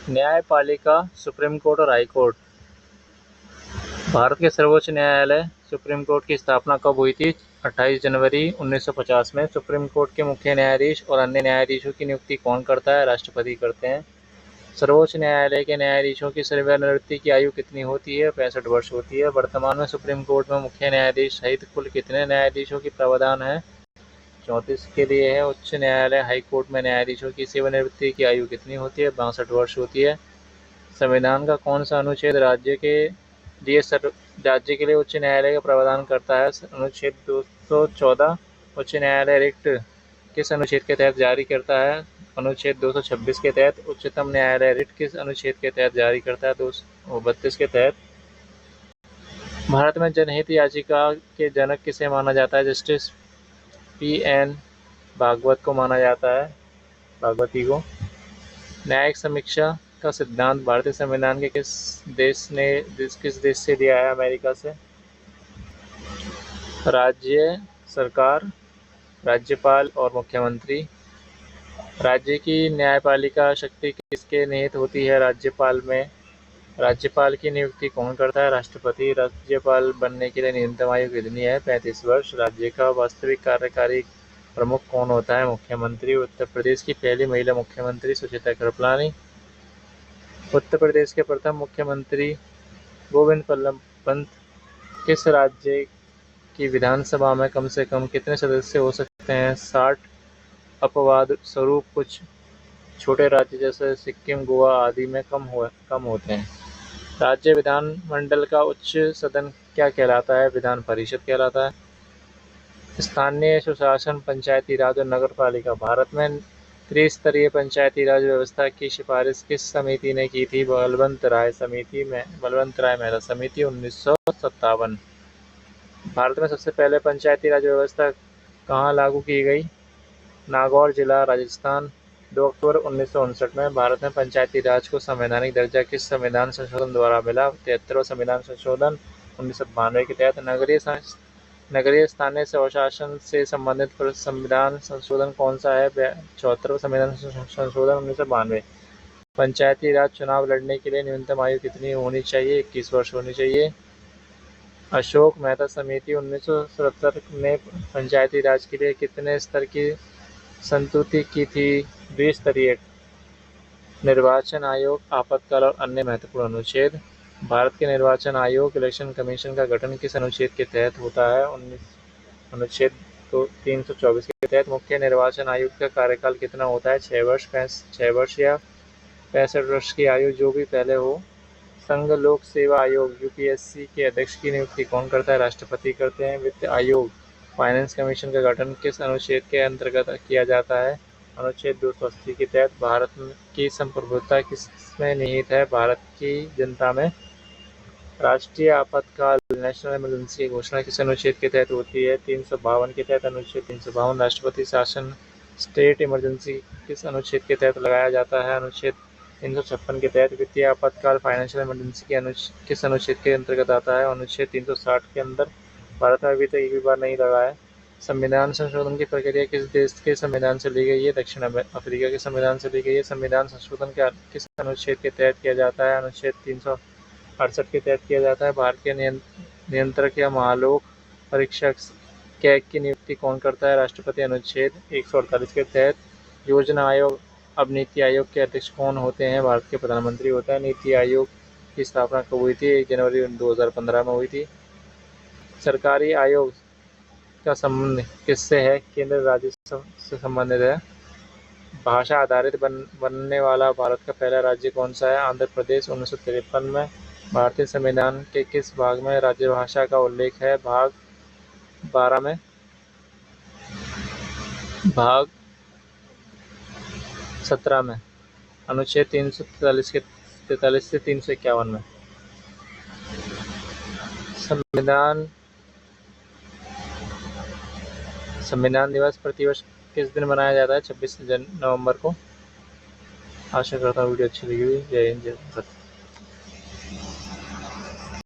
न्यायपालिका, supreme court और high court. Bharat के सर्वोच्च न्यायालय सुप्रीम कोर्ट की स्थापना कब हुई थी? 28 जनवरी 1950 में। सुप्रीम कोर्ट के मुख्य न्यायाधीश और अन्य न्यायाधीशों की नियुक्ति कौन करता है? राष्ट्रपति करते हैं। सर्वोच्च न्यायालय के न्यायाधीशों की सेवानिवृत्ति की आयु कितनी होती है? 65 वर्ष होती है। वर्तमान में सुप्रीम कोर्ट में मुख्य न्यायाधीश सहित कुल कितने न्यायाधीशों की प्रावधान है? 34 के लिए है। उच्च न्यायालय हाई कोर्ट में न्यायाधीशों की सेवानिवृत्ति की आयु कितनी होती है? 62 वर्ष होती है। संविधान का कौन सा अनुच्छेद राज्य के लिए उच्च न्यायालय का प्रावधान करता है? अनुच्छेद 214। उच्च न्यायालय रिट किस अनुच्छेद के तहत जारी करता है? अनुच्छेद 226 के तहत। उच्चतम न्यायालय रिट किस अनुच्छेद के तहत जारी करता है? 232 के तहत। भारत में जनहित याचिका के जनक किसे माना जाता है? Justice P.N. भागवत को माना जाता है, भागवती को। न्यायिक समीक्षा का सिद्धांत भारतीय संविधान के किस देश से लिया है? अमेरिका से। राज्य सरकार, राज्यपाल और मुख्यमंत्री। राज्य की न्यायपालिका शक्ति किसके निहित होती है? राज्यपाल में। राज्यपाल की नियुक्ति कौन करता है? राष्ट्रपति। राज्यपाल बनने के लिए न्यूनतम आयु कितनी है? 35 वर्ष। राज्य का वास्तविक कार्यकारी प्रमुख कौन होता है? मुख्यमंत्री। उत्तर प्रदेश की पहली महिला मुख्यमंत्री सुचेता कृपलानी। उत्तर प्रदेश के प्रथम मुख्यमंत्री गोविंद बल्लभ पंत। किस राज्य की विधानसभा में कम से कम कितने सदस्य हो सकते हैं? 60। अपवाद स्वरूप कुछ छोटे राज्य जैसे सिक्किम, गोवा आदि में कम होते हैं। राज्य विधानमंडल का उच्च सदन क्या कहलाता है? विधान परिषद कहलाता है। स्थानीय स्वशासन, पंचायती राज और नगर पालिका। भारत में त्रिस्तरीय पंचायती राज व्यवस्था की सिफारिश किस समिति ने की थी? बलवंत राय मेहता समिति, 1957। भारत में सबसे पहले पंचायती राज व्यवस्था कहाँ लागू की गई? नागौर जिला, राजस्थान, 2 अक्टूबर 1959 में। भारत में पंचायती राज को संवैधानिक दर्जा किस संविधान संशोधन द्वारा मिला? 73वां संविधान संशोधन 1992 के तहत। नगरीय स्थानीय स्वशासन से संबंधित संविधान संशोधन कौन सा है? 74वां संविधान संशोधन 1992। पंचायती राज चुनाव लड़ने के लिए न्यूनतम आयु कितनी होनी चाहिए? 21 वर्ष होनी चाहिए। अशोक मेहता समिति 1977 ने पंचायती राज के लिए कितने स्तर की संस्तुति की थी? 20 स्तरीय। निर्वाचन आयोग, आपातकाल और अन्य महत्वपूर्ण अनुच्छेद। भारत के निर्वाचन आयोग इलेक्शन कमीशन का गठन किस अनुच्छेद के तहत होता है? अनुच्छेद 324 के तहत। मुख्य निर्वाचन आयुक्त का कार्यकाल कितना होता है? 6 वर्ष, 6 वर्ष या 65 वर्ष की आयु जो भी पहले हो। संघ लोक सेवा आयोग UPSC के अध्यक्ष की नियुक्ति कौन करता है? राष्ट्रपति करते हैं। वित्त आयोग, फाइनेंस कमीशन का गठन किस अनुच्छेद के अंतर्गत किया जाता है? अनुच्छेद 280 के तहत। भारत की संप्रभुता किसमें निहित है? भारत की जनता में। राष्ट्रीय आपातकाल, नेशनल इमरजेंसी की घोषणा किस अनुच्छेद के तहत होती है? 352 के तहत। अनुच्छेद 352। राष्ट्रपति शासन, स्टेट इमरजेंसी किस अनुच्छेद के तहत लगाया जाता है? अनुच्छेद 356 के तहत। वित्तीय आपातकाल, फाइनेंशियल इमरजेंसी के किस अनुच्छेद के अंतर्गत आता है? अनुच्छेद 360 के अंदर। भारत में अभी तक एक भी बार नहीं लगा है। संविधान संशोधन की प्रक्रिया किस देश के संविधान से ली गई है? दक्षिण अफ्रीका के संविधान से ली गई है। संविधान संशोधन किस अनुच्छेद के तहत किया जाता है? अनुच्छेद 368 के तहत किया जाता है। भारत के नियंत्रक या महालोक परीक्षक कैग की नियुक्ति कौन करता है? राष्ट्रपति। अनुच्छेद 148 के तहत। योजना आयोग, अब नीति आयोग के अध्यक्ष कौन होते हैं? भारत के प्रधानमंत्री होता है। नीति आयोग की स्थापना कब हुई थी? 1 जनवरी 2015 में हुई थी। सरकारी आयोग का संबंध किससे है? केंद्र राज्य से संबंधित है। भाषा आधारित बनने वाला भारत का पहला राज्य कौन सा है? आंध्र प्रदेश, 1953 में। भारतीय संविधान के किस भाग में राजभाषा का उल्लेख है? भाग 12 में। भाग 17 में। अनुच्छेद 343 से 351 में। संविधान दिवस प्रतिवर्ष किस दिन मनाया जाता है? 26 नवंबर को। आशा करता हूँ वीडियो अच्छी लगी हुई। जय हिंद, जय भारत।